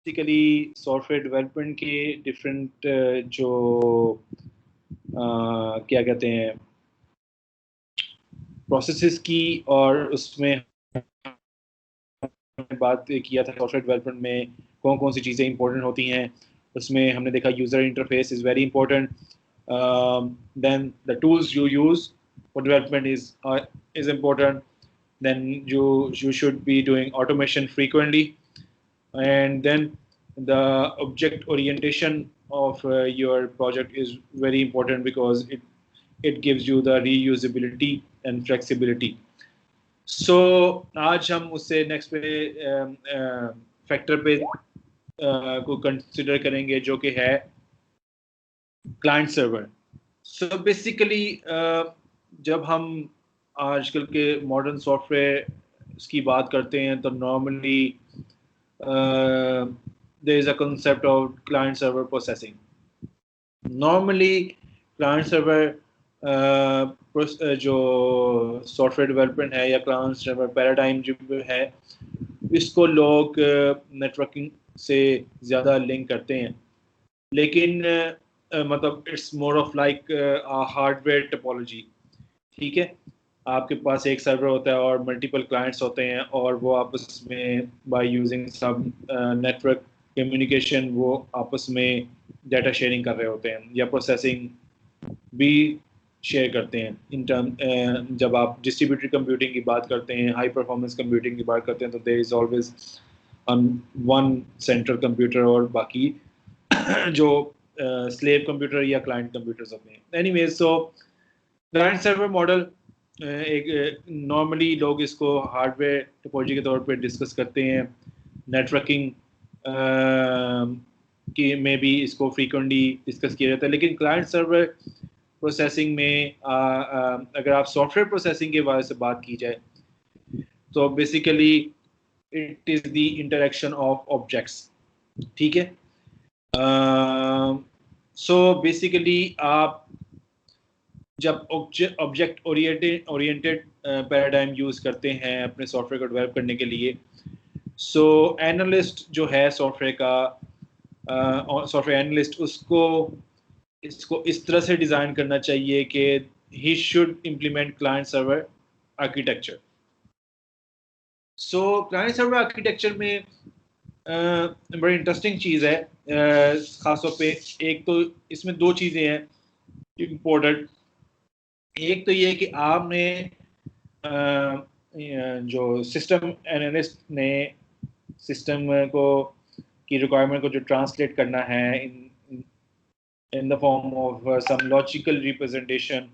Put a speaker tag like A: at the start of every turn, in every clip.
A: Basically software development के different जो क्या कहते हैं प्रोसेसेस की, और उसमें बात किया था सॉफ्टवेयर डेवलपमेंट में कौन कौन सी चीज़ें इंपॉर्टेंट होती हैं। उसमें हमने देखा user interface is very important, then the tools you use for development is important, then you should be doing automation frequently, and then the object orientation of your project is very important because it gives you the reusability and flexibility. So आज हम उससे next पे factor पे को consider करेंगे जो कि है क्लाइंट सर्वर। सो बेसिकली जब हम आजकल के मॉडर्न सॉफ्टवेयर की बात करते हैं तो normally there is a concept of client server processing. Normally client server जो सॉफ्टवेयर डेवलपमेंट है या क्लाइंट सर्वर पैराडाइम जो है, इसको लोग नेटवर्किंग से ज़्यादा लिंक करते हैं, लेकिन मतलब it's more of like hardware topology. ठीक है, आपके पास एक सर्वर होता है और मल्टीपल क्लाइंट्स होते हैं, और वो आपस में बाय यूजिंग सब नेटवर्क कम्युनिकेशन वो आपस में डाटा शेयरिंग कर रहे होते हैं या प्रोसेसिंग भी शेयर करते हैं। इन टर्म जब आप डिस्ट्रीब्यूटेड कंप्यूटिंग की बात करते हैं, हाई परफॉर्मेंस कंप्यूटिंग की बात करते हैं, तो there is always one central computer और बाकी जो स्लेव कंप्यूटर या क्लाइंट कंप्यूटर्स होते हैं। Anyways, so client server model एक नॉर्मली लोग इसको हार्डवेयर टोपोलॉजी के तौर पे डिस्कस करते हैं। नेटवर्किंग की में भी इसको फ्रीक्वेंटली डिस्कस किया जाता है, लेकिन क्लाइंट सर्वर प्रोसेसिंग में अगर आप सॉफ्टवेयर प्रोसेसिंग के बारे से बात की जाए तो basically it is the interaction of objects. ठीक है, सो बेसिकली आप जब ऑब्जेक्ट ओरिएंटेड पैराडाइम यूज़ करते हैं अपने सॉफ्टवेयर को डेवलप करने के लिए, सो एनालिस्ट जो है सॉफ्टवेयर का सॉफ्टवेयर एनालिस्ट उसको इसको इस तरह से डिज़ाइन करना चाहिए कि he should implement client server architecture. So client server architecture में बड़ी इंटरेस्टिंग चीज़ है, ख़ासतौर पे एक तो इसमें दो चीज़ें हैं इम्पोर्टेंट। एक तो ये कि आपने जो सिस्टम एनालिस्ट ने सिस्टम को की रिक्वायरमेंट को जो ट्रांसलेट करना है in the form of some logical representation.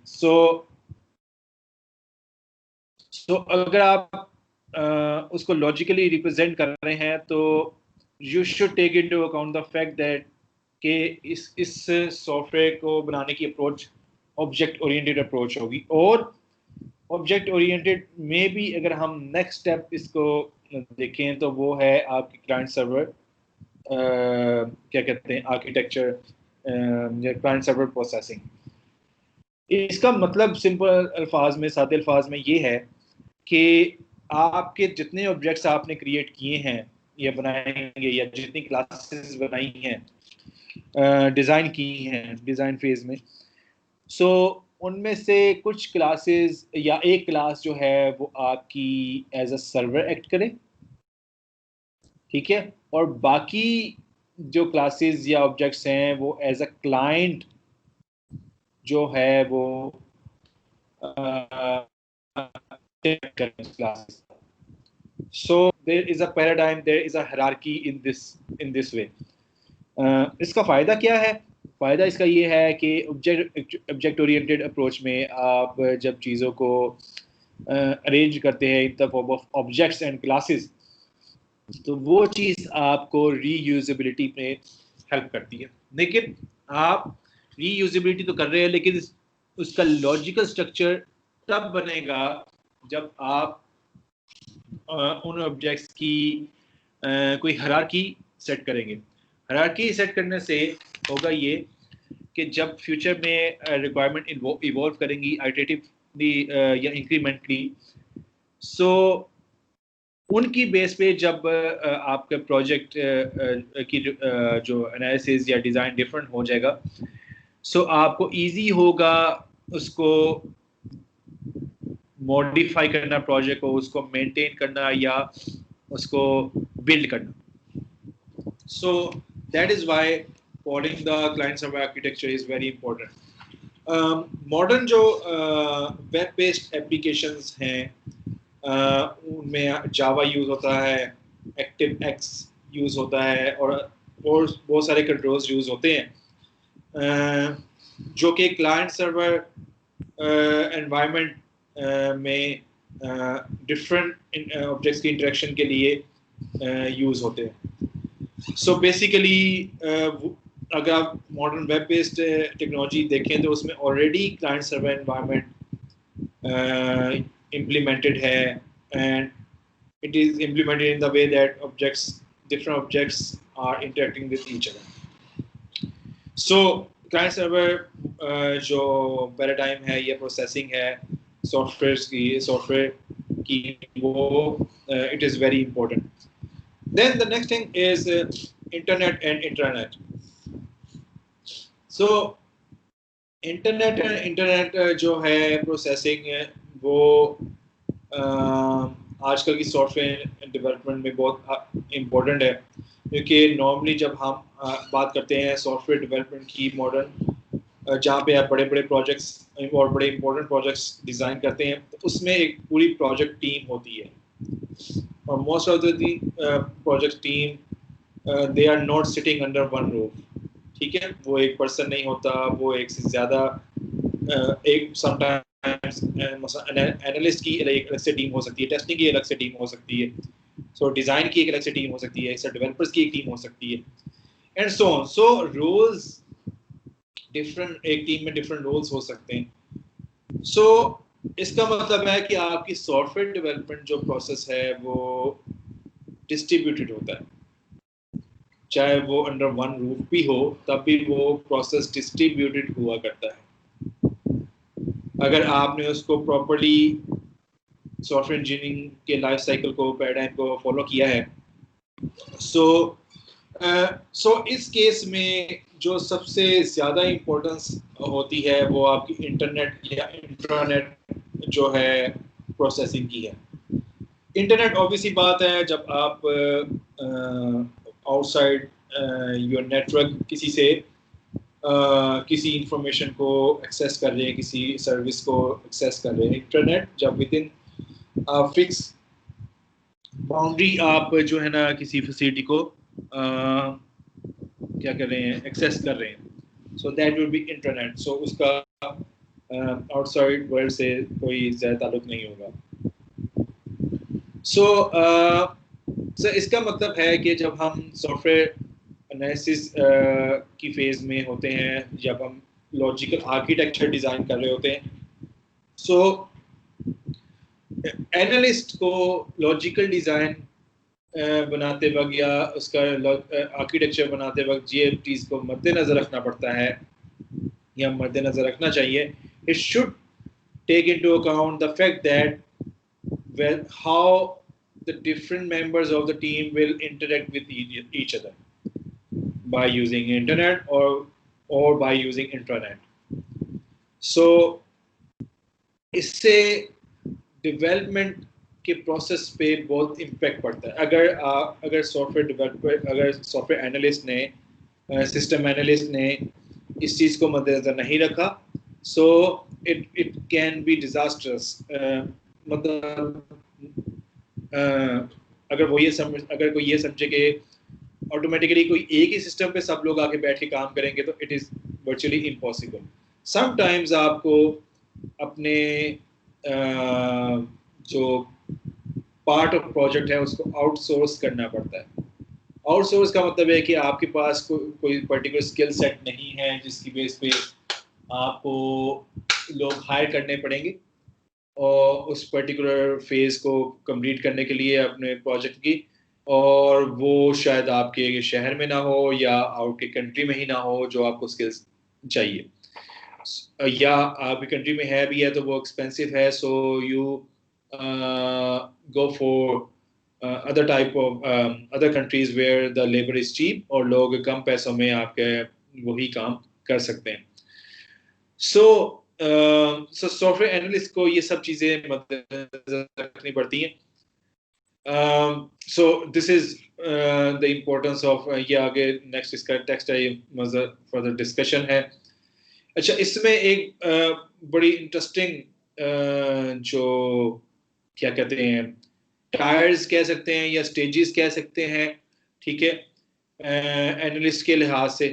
A: So अगर आप उसको लॉजिकली रिप्रेजेंट कर रहे हैं तो you should take into account the fact that कि इस सॉफ्टवेयर को बनाने की अप्रोच ऑब्जेक्ट ओरिएंटेड अप्रोच होगी, और ऑब्जेक्ट ओरिएंटेड में भी अगर हम नेक्स्ट स्टेप इसको देखें तो वो है आपकी क्लाइंट सर्वर क्या कहते हैं आर्किटेक्चर, क्लाइंट सर्वर प्रोसेसिंग। इसका मतलब सिंपल अल्फाज में, सादे अल्फाज में ये है कि आपके जितने ऑब्जेक्ट्स आपने क्रिएट किए हैं या बनाएंगे या जितनी क्लासेस बनाई हैं डिज़ाइन की हैं डिज़ाइन फेज में, सो उनमें से कुछ क्लासेस या एक क्लास जो है वो आपकी एज अ सर्वर एक्ट करे। ठीक है, और बाकी जो क्लासेस या ऑब्जेक्ट्स हैं वो एज अ क्लाइंट जो है वो classes. So there is a paradigm, there is a hierarchy in this way. इसका फ़ायदा क्या है? फ़ायदा इसका ये है कि ऑब्जेक्ट ओरिएंटेड अप्रोच में आप जब चीज़ों को अरेंज करते हैं इन the form of objects and classes, तो वो चीज़ आपको रीयूजेबिलिटी में हेल्प करती है। लेकिन आप रीयूजेबिलिटी तो कर रहे हैं, लेकिन उसका लॉजिकल स्ट्रक्चर तब बनेगा जब आप उन ऑब्जेक्ट्स की कोई हायरार्की सेट करेंगे। हायरार्की सेट करने से होगा ये कि जब फ्यूचर में रिक्वायरमेंट इवॉल्व करेंगी आइटरेटिवली या इंक्रीमेंटली, सो उनकी बेस पे जब आपके प्रोजेक्ट की जो एनालिसिस या डिज़ाइन डिफरेंट हो जाएगा, सो आपको इजी होगा उसको मॉडिफाई करना, प्रोजेक्ट को उसको मेंटेन करना या उसको बिल्ड करना. So that is why following the client server architecture is very important. Modern जो वेब बेस्ड एप्लीकेशंस हैं उनमें जावा यूज़ होता है, एक्टिव एक्स यूज़ होता है और बहुत सारे कंट्रोल्स यूज़ होते हैं जो कि क्लाइंट सर्वर एनवायरनमेंट में डिफरेंट ऑब्जेक्ट्स की इंटरेक्शन के लिए यूज़ होते हैं. सो बेसिकली अगर आप मॉडर्न वेब बेस्ड टेक्नोलॉजी देखें तो उसमें already client server environment implemented है, and it is implemented in the way that different objects are interacting with each other. So client server जो पैराडाइम है या प्रोसेसिंग है सॉफ्टवेयर की वो it is very important. Then the next thing is internet and intranet. So internet जो है processing वो आजकल की सॉफ्टवेयर डेवलपमेंट में बहुत इम्पोर्टेंट है, क्योंकि नॉर्मली जब हम बात करते हैं सॉफ्टवेयर डेवलपमेंट की मॉडर्न जहाँ पे आप बड़े बड़े प्रोजेक्ट्स और बड़े इंपॉर्टेंट प्रोजेक्ट्स डिज़ाइन करते हैं तो उसमें एक पूरी प्रोजेक्ट टीम होती है, और most of the project team they are not sitting under one roof. ठीक है, वो एक पर्सन नहीं होता, वो एक से ज़्यादा एक समटाइम्स एनालिस्ट की एक अलग से टीम हो सकती है, टेस्टिंग की अलग से टीम हो सकती है, सो डिज़ाइन की एक अलग से टीम हो सकती है, डेवलपर्स की एक टीम हो सकती है, and so on. So roles different, एक टीम में डिफरेंट रोल्स हो सकते हैं. सो इसका मतलब है कि आपकी सॉफ्टवेयर डेवलपमेंट जो प्रोसेस है वो डिस्ट्रीब्यूटेड होता है, चाहे वो अंडर वन रूफ भी हो तब भी वो प्रोसेस डिस्ट्रीब्यूटेड हुआ करता है. अगर आपने उसको प्रॉपर्ली सॉफ्टवेयर इंजीनियरिंग के लाइफ साइकिल को, पैराडाइम को फॉलो किया है, सो इस केस में जो सबसे ज़्यादा इम्पोर्टेंस होती है वो आपकी इंटरनेट या इंट्रानेट जो है प्रोसेसिंग की है. इंटरनेट ऑब्वियसली बात है, जब आप आउटसाइड योर नेटवर्क किसी से किसी इंफॉर्मेशन को एक्सेस कर रहे हैं, किसी सर्विस को एक्सेस कर रहे हैं. इंटरनेट जब विद इन फिक्स बाउंड्री आप जो है ना किसी फैसिलिटी को क्या कर रहे हैं, एक्सेस कर रहे हैं, so that would be internet. So उसका आउटसाइड वर्ल्ड से कोई ज़्यादा ताल्लुक नहीं होगा. सो इसका मतलब है कि जब हम सॉफ्टवेयर एनालिसिस की फेज़ में होते हैं, जब हम लॉजिकल आर्किटेक्चर डिज़ाइन कर रहे होते हैं, सो एनालिस्ट को लॉजिकल डिज़ाइन बनाते वक्त या उसका आर्किटेक्चर बनाते वक्त GFTs को मद्देनज़र रखना पड़ता है या मद्देनज़र रखना चाहिए. It should take into account the fact that how the different members of the team will interact with each other by using internet or by using intranet. So इससे डेवलपमेंट के प्रोसेस पे बहुत इम्पैक्ट पड़ता है. अगर software developer, अगर software analyst ने, system analyst ने इस चीज़ को मद्देनजर नहीं रखा, so it can be disasters. मतलब अगर कोई ये समझे कि ऑटोमेटिकली कोई एक ही सिस्टम पे सब लोग आके बैठ के काम करेंगे तो it is virtually impossible. Sometimes आपको अपने जो पार्ट ऑफ प्रोजेक्ट है उसको आउटसोर्स करना पड़ता है. आउटसोर्स का मतलब है कि आपके पास कोई पर्टिकुलर स्किल सेट नहीं है जिसकी बेस पे आपको लोग हायर करने पड़ेंगे और उस पर्टिकुलर फेज़ को कंप्लीट करने के लिए अपने प्रोजेक्ट की, और वो शायद आपके शहर में ना हो या आपके कंट्री में ही ना हो जो आपको स्किल्स चाहिए, या आपकी कंट्री में है भी है तो वो एक्सपेंसिव है. So you go for other type of other countries where the labor is cheap और लोग कम पैसों में आपके वही काम कर सकते हैं. So सॉफ्टवेयर एनालिस्ट को ये सब चीजें मद्देनजर रखनी पड़ती हैं. So this is the importance of ये आगे next इसका टेक्स्ट है, ये मज़र further discussion है. अच्छा, इसमें एक बड़ी इंटरेस्टिंग जो क्या कहते हैं टायर्स कह सकते हैं या स्टेजेस कह सकते हैं, ठीक है, एनालिस्ट के लिहाज से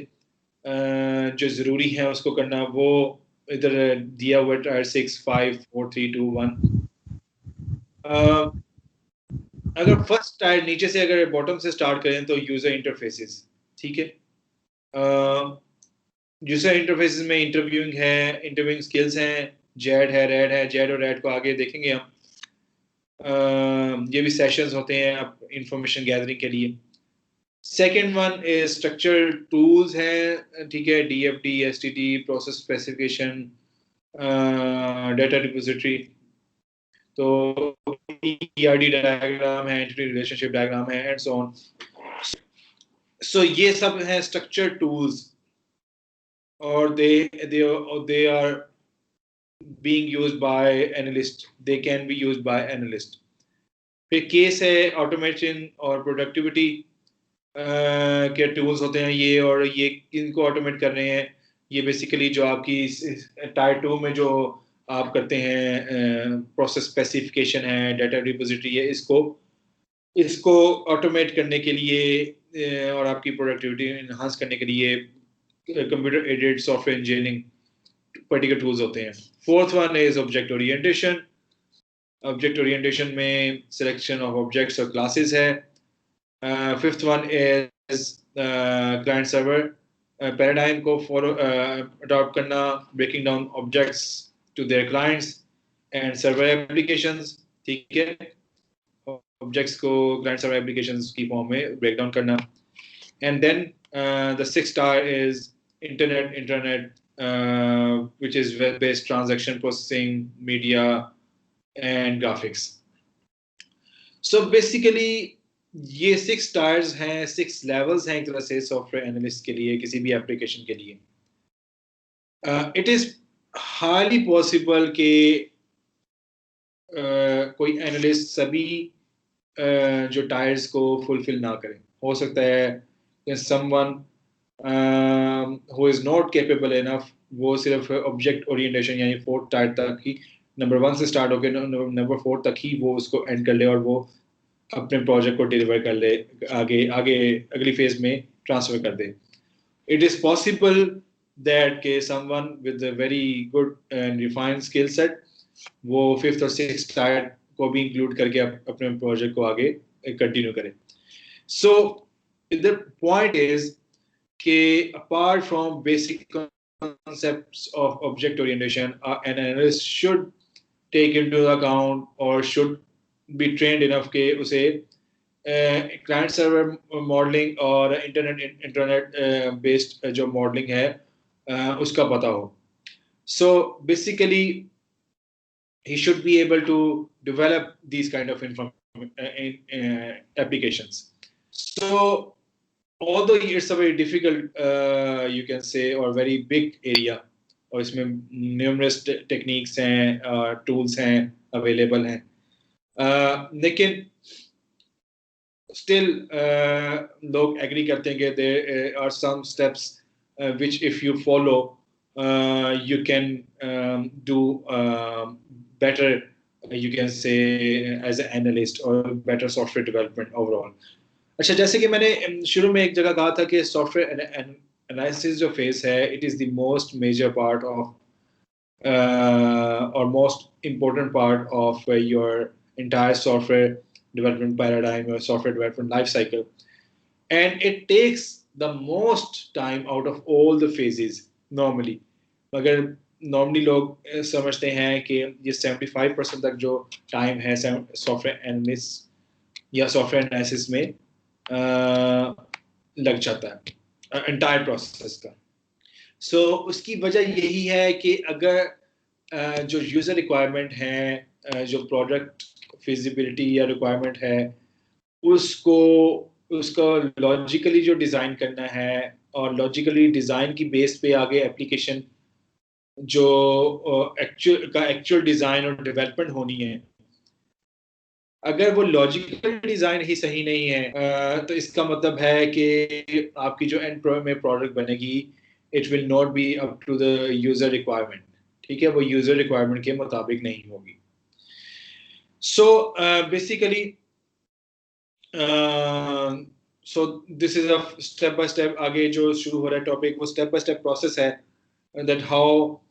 A: जो ज़रूरी है उसको करना, वो इधर दिया हुआ टायर 6 5 4 3 2 1. अगर फर्स्ट टायर नीचे से अगर बॉटम से स्टार्ट करें तो यूजर इंटरफेसेस, ठीक है. यूजर इंटरफेसेस में इंटरव्यूइंग स्किल्स हैं, जेड है, रेड है. जेड और रेड को आगे देखेंगे हम. ये भी सेशंस होते हैं आप इंफॉर्मेशन गैदरिंग के लिए. Second one is structure tools हैं, ठीक है, DFT, STT, process specification, data repository. तो ERD डायग्राम है, एंटिटी रिलेशनशिप डायग्राम है, एंड सो ऑन. सो ये सब हैं स्ट्रक्चर टूल्स और they are being used by analyst. They can be used by analyst. फिर केस है ऑटोमेशन और प्रोडक्टिविटी के टूल्स होते हैं ये, और ये इनको ऑटोमेट कर रहे हैं. ये बेसिकली जो आपकी टायर 2 में जो आप करते हैं प्रोसेस स्पेसिफिकेशन है, डाटा रिपोजिटरी है, इसको ऑटोमेट करने के लिए और आपकी प्रोडक्टिविटी इन्हांस करने के लिए computer aided software engineering particular tools होते हैं. Fourth one is object orientation. Object orientation में सिलेक्शन ऑफ ऑब्जेक्ट्स और क्लासेस है. Fifth one is client server paradigm को फॉलो अडॉप्ट करना, breaking down objects to their clients and server applications, ठीक है, objects को क्लाइंट सर्वर एप्लीकेशंस की form में ब्रेक डाउन करना. And then the sixth star is internet which is web-based transaction processing, media, and graphics. So basically ये 6 tyres हैं, 6 levels हैं एक तरह से सॉफ्टवेयर एनालिस्ट के लिए किसी भी एप्लीकेशन के लिए. इट इज हाईली पॉसिबल कि कोई एनालिस्ट सभी जो टायर्स को फुलफिल ना करें. हो सकता है someone who is not capable enough वो सिर्फ ऑब्जेक्ट ओरिएंटेशन यानी 4th टायर तक ही, नंबर 1 से स्टार्ट होकर नंबर 4 तक ही वो उसको एंड कर ले और वो अपने प्रोजेक्ट को डिलीवर कर ले, आगे अगली फेज में ट्रांसफर कर दे. इट इज पॉसिबल दैट के someone with a very good and refined skill set वो 5th और 6th टायर को भी इंक्लूड करके अपने प्रोजेक्ट को आगे कंटिन्यू करे. सो द पॉइंट इज कि apart from basic concepts of object orientation, an analyst should take into account or should be trained enough कि उसे client server modeling और internet based जो modeling है उसका पता हो. So basically he should be able to develop these kind of applications. So although it's a very difficult you can say or very big area और इसमें numerous techniques हैं, tools हैं, available हैं, लेकिन still लोग agree करते हैं कि there are some steps which if you follow you can do better, you can say as an analyst or better software development overall. अच्छा, जैसे कि मैंने शुरू में एक जगह कहा था कि सॉफ्टवेयर एनालिसिस जो फेस है, it is the most major part of और most important part of your entire software development paradigm or software development life cycle, and it takes the most time out of all the phases normally. मगर normally लोग समझते हैं कि ये 75% तक जो time है सॉफ्टवेयर एनालिस्ट या सॉफ्टवेयर एनालिसिस में लग जाता है एंटायर प्रोसेस का. सो उसकी वजह यही है कि अगर जो यूज़र रिक्वायरमेंट है, जो प्रोडक्ट फिजिबिलिटी या रिक्वायरमेंट है, उसको उसका लॉजिकली जो डिज़ाइन करना है, और लॉजिकली डिज़ाइन की बेस पे आगे एप्लीकेशन जो एक्चुअल डिज़ाइन और डेवलपमेंट होनी है, अगर वो लॉजिकल डिज़ाइन ही सही नहीं है, तो इसका मतलब है कि आपकी जो एंड में प्रोडक्ट बनेगी, it will not be up to the user requirement. ठीक है, वो यूज़र रिक्वायरमेंट के मुताबिक नहीं होगी। So basically so this is a step by step, आगे जो शुरू हो रहा है टॉपिक, वो स्टेप बाय स्टेप प्रोसेस है, that how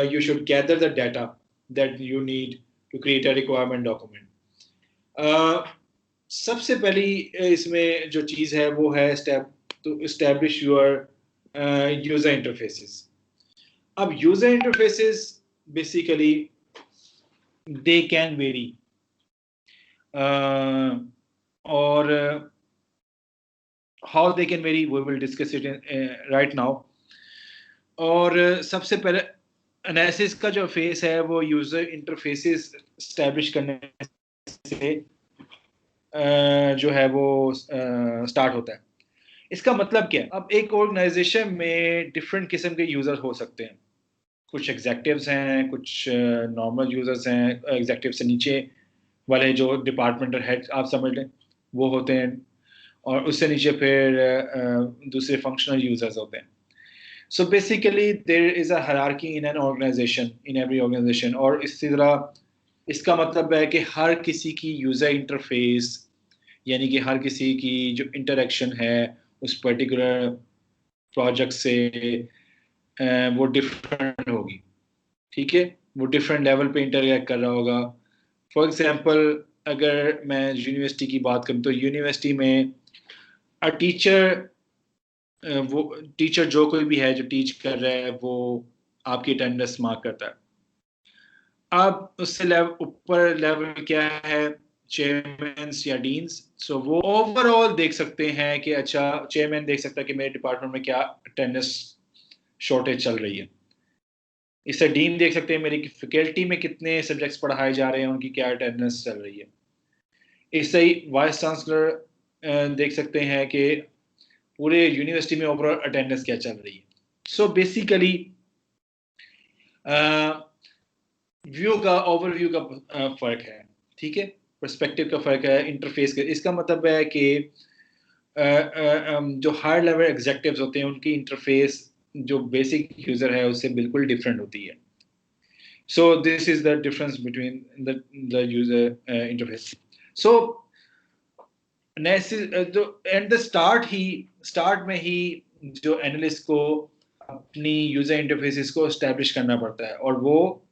A: you should gather the data that you need to create a requirement document. सबसे पहली इसमें जो चीज़ है वो है step to establish your user interfaces. अब user interfaces basically they can vary, और how they can vary we will discuss it right now. और सबसे पहले एनालिसिस का जो फेस है वो यूजर इंटरफेसेस स्टैब्लिश करने से जो है वो स्टार्ट होता है। इसका मतलब क्या है? अब एक ऑर्गेनाइजेशन में डिफरेंट किस्म के यूजर हो सकते हैं। कुछ एग्जेक्टिव्स हैं, कुछ नॉर्मल यूजर्स हैं, एग्जेक्टिव से नीचे वाले जो डिपार्टमेंटल हेड आप समझ लें वो होते हैं, और उससे नीचे फिर दूसरे फंक्शनल यूजर्स होते हैं। So basically there is a hierarchy in an organization, in every organization, और इसी तरह इसका मतलब है कि हर किसी की यूज़र इंटरफेस, यानी कि हर किसी की जो इंटरेक्शन है उस पर्टिकुलर प्रोजेक्ट से वो डिफरेंट होगी। ठीक है, वो डिफरेंट लेवल पे इंटरेक्ट कर रहा होगा। फॉर एग्जांपल अगर मैं यूनिवर्सिटी की बात करूँ तो यूनिवर्सिटी में अ टीचर वो टीचर जो कोई भी है जो टीच कर रहा है वो आपकी अटेंडेंस मार्क करता है। अब उससे ऊपर लेवल क्या है, चेयरमैन्स या डीन्स। सो वो ओवरऑल देख सकते हैं कि अच्छा, चेयरमैन देख सकता है कि मेरे डिपार्टमेंट में क्या अटेंडेंस शॉर्टेज चल रही है। इससे डीन देख सकते हैं मेरी फैकल्टी में कितने सब्जेक्ट्स पढ़ाए जा रहे हैं, उनकी क्या अटेंडेंस चल रही है। इससे ही वाइस चांसलर देख सकते हैं कि पूरे यूनिवर्सिटी में ओवरऑल अटेंडेंस क्या चल रही है। सो बेसिकली व्यू का, ओवरव्यू का फर्क है। ठीक है, पर्सपेक्टिव का फर्क है, इंटरफेस का। इसका मतलब है कि जो हायर लेवल एग्जेक्टिव्स होते हैं उनकी इंटरफेस जो बेसिक यूजर है उससे बिल्कुल डिफरेंट होती है। So this is the difference between the user interface. So जो एट द स्टार्ट में ही जो एनालिस्ट को अपनी यूजर इंटरफेसेस को एस्टेब्लिश करना पड़ता है, और वो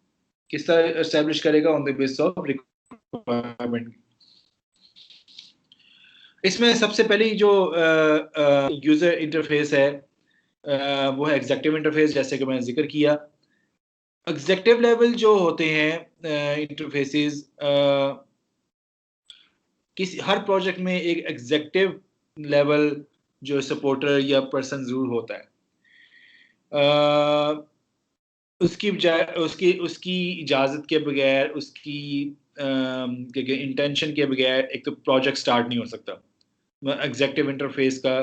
A: किस तरह एस्टेब्लिश करेगा? On the basis of requirement. इसमें सबसे पहली जो यूजर इंटरफेस है वो है एग्जेक्टिव इंटरफेस, जैसे कि मैंने जिक्र किया। एग्जेक्टिव लेवल जो होते हैं इंटरफेसेस, किसी हर प्रोजेक्ट में एक एग्जेक्टिव लेवल जो सपोर्टर या पर्सन जरूर होता है। उसकी उसकी उसकी इजाज़त के बगैर, उसकी इंटेंशन के बगैर एक तो प्रोजेक्ट स्टार्ट नहीं हो सकता। एग्जेक्टिव इंटरफेस का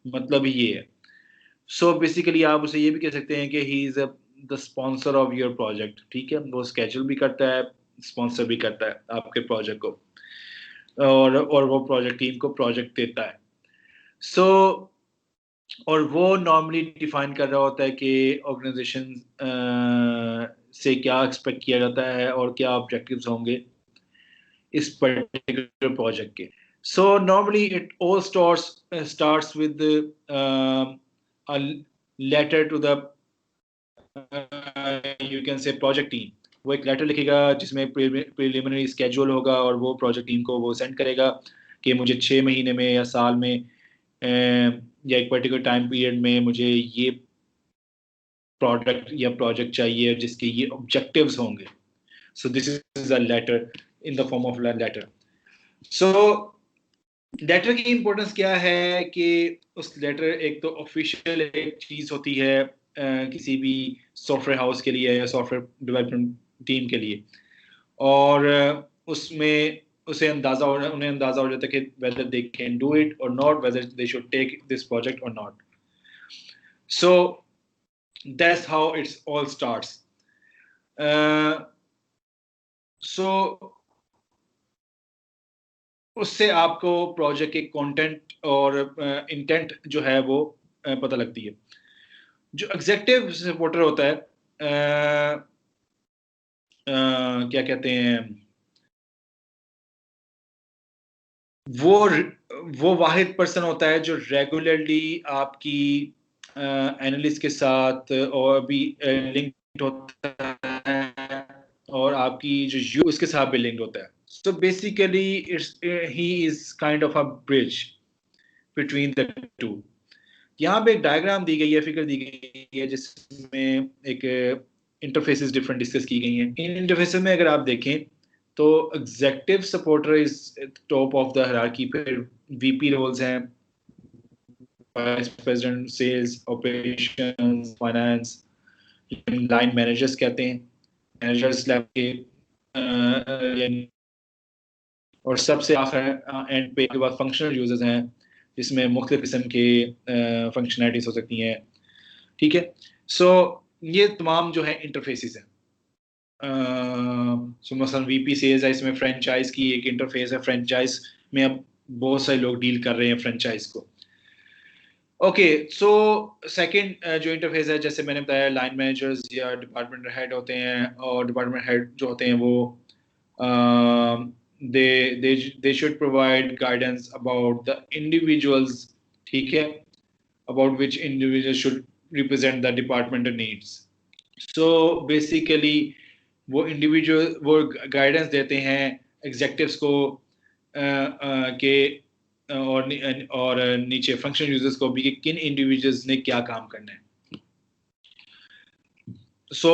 A: मतलब ही ये है। सो बेसिकली आप उसे ये भी कह सकते हैं कि he is the sponsor of your project. ठीक है, वो स्केड्यूल भी करता है, स्पॉन्सर भी करता है आपके प्रोजेक्ट को, और वो प्रोजेक्ट टीम को प्रोजेक्ट देता है। सो और वो नॉर्मली डिफाइन कर रहा होता है कि ऑर्गेनाइजेशन से क्या एक्सपेक्ट किया जाता है और क्या ऑब्जेक्टिव्स होंगे इस पर्टिकुलर प्रोजेक्ट के। So normally it all starts with a letter to the you can say project team. वो एक लेटर लिखेगा जिसमें प्रिलिमिनरी स्केड्यूल होगा, और वो प्रोजेक्ट टीम को वो सेंड करेगा कि मुझे 6 महीने में या साल में या एक पर्टिकुलर टाइम पीरियड में मुझे ये प्रोडक्ट या प्रोजेक्ट चाहिए जिसके ये ऑब्जेक्टिव्स होंगे। So this is a letter in the form of letter. So letter की इंपॉर्टेंस क्या है कि उस लेटर एक तो ऑफिशियल एक चीज़ होती है किसी भी सॉफ्टवेयर हाउस के लिए या सॉफ्टवेयर डेवलपमेंट टीम के लिए, और उसमें उन्हें अंदाजा हो जाता है कि whether they can do it or not, whether they should take this project or not. So that's how it all starts. So उससे आपको प्रोजेक्ट के कंटेंट और इंटेंट जो है वो पता लगती है. जो एग्जीक्यूटिव सपोर्टर होता है, क्या कहते हैं, वो वाहिद पर्सन होता है जो रेगुलरली आपकी एनालिस्ट के साथ और भी लिंक्ड होता है और आपकी जो उसके साथ भी लिंक्ड होता है. So basically he is kind of a bridge between the two. यहाँ पे एक डायग्राम दी गई है, फिगर दी गई है जिसमें एक इंटरफेसेस डिफरेंट डिस्कस की गई हैं. इन इंटरफेसेस में अगर आप देखें तो executive supporter is top of the hierarchy, फिर वीपी रोल्स हैं, vice president sales, operations, finance, line managers कहते हैं, मैनेजर्स लेवल के, और सबसे आखिर एंड पे के बाद फंक्शनल यूजर्स हैं जिसमें मुख्तलिफ किस्म के फंक्शनैलिटीज हो सकती हैं. ठीक है. सो ये तमाम जो है इंटरफेसेस हैं. सो मसलन वीपी सेल्स है, इसमें फ्रेंचाइज की एक इंटरफेस है. फ्रेंचाइज में अब बहुत सारे लोग डील कर रहे हैं फ्रेंचाइज को. ओके. सो सेकंड जो इंटरफेस है, जैसे मैंने बताया, लाइन मैनेजर्स या डिपार्टमेंट हेड होते हैं, और डिपार्टमेंट हेड जो होते हैं वो they should provide guidance about the individuals, ठीक है, about which individuals should represent the departmental needs. So basically वो इंडिविजुअल वो गाइडेंस देते हैं एग्जीक्यूटिव्स को के और नीचे फंक्शन यूजर्स को भी कि किन इंडिविजुअल्स ने क्या काम करना है. सो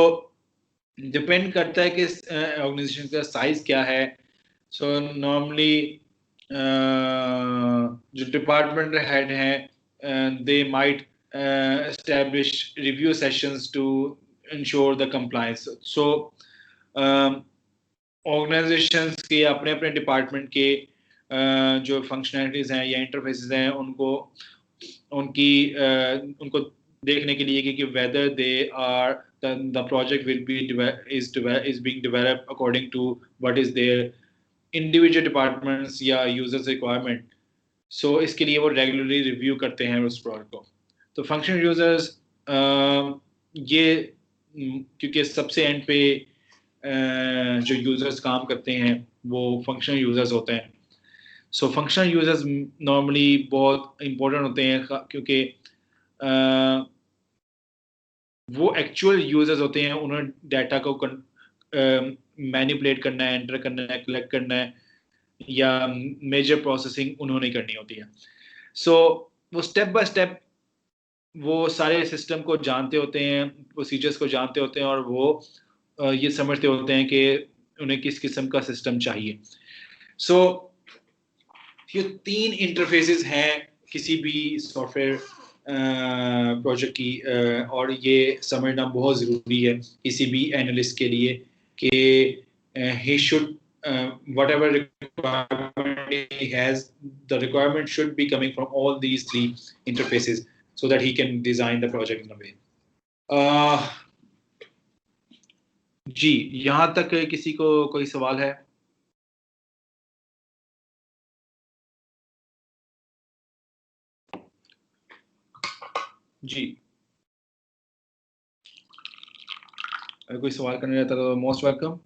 A: डिपेंड करता है कि ऑर्गेनाइजेशन का साइज क्या है. सो नॉर्मली जो डिपार्टमेंट हेड हैं they might establish review sessions to ensure the compliance. So organizations के अपने अपने डिपार्टमेंट के जो फंक्शनैलिटीज हैं या इंटरफेसेस हैं उनको देखने के लिए कि whether they are the project will be is being developed according to what is their individual departments या users requirement. So इसके लिए वो रेगुलरली रिव्यू करते हैं उस प्रोजेक्ट को. तो फंक्शनल यूजर्स ये क्योंकि सबसे एंड पे जो यूजर्स काम करते हैं वो फंक्शनल यूजर्स होते हैं. सो फंक्शनल यूजर्स नॉर्मली बहुत इंपॉर्टेंट होते हैं क्योंकि वो एक्चुअल यूजर्स होते हैं. उन्हें डाटा को मैनिपुलेट करना है, एंटर करना है, कलेक्ट करना है, या मेजर प्रोसेसिंग उन्होंने करनी होती है. सो वो स्टेप बाय स्टेप वो सारे सिस्टम को जानते होते हैं, प्रोसीजर्स को जानते होते हैं, और वो ये समझते होते हैं कि उन्हें किस किस्म का सिस्टम चाहिए. सो ये 3 इंटरफेसेस हैं किसी भी सॉफ्टवेयर प्रोजेक्ट की, और ये समझना बहुत ज़रूरी है किसी भी एनालिस्ट के लिए कि he should whatever requirement he has, the requirement should be coming from all these 3 interfaces so that he can design the project in a way. जी, यहाँ तक किसी को कोई सवाल है? जी, अगर कोई सवाल करना चाहता तो मोस्ट वेलकम.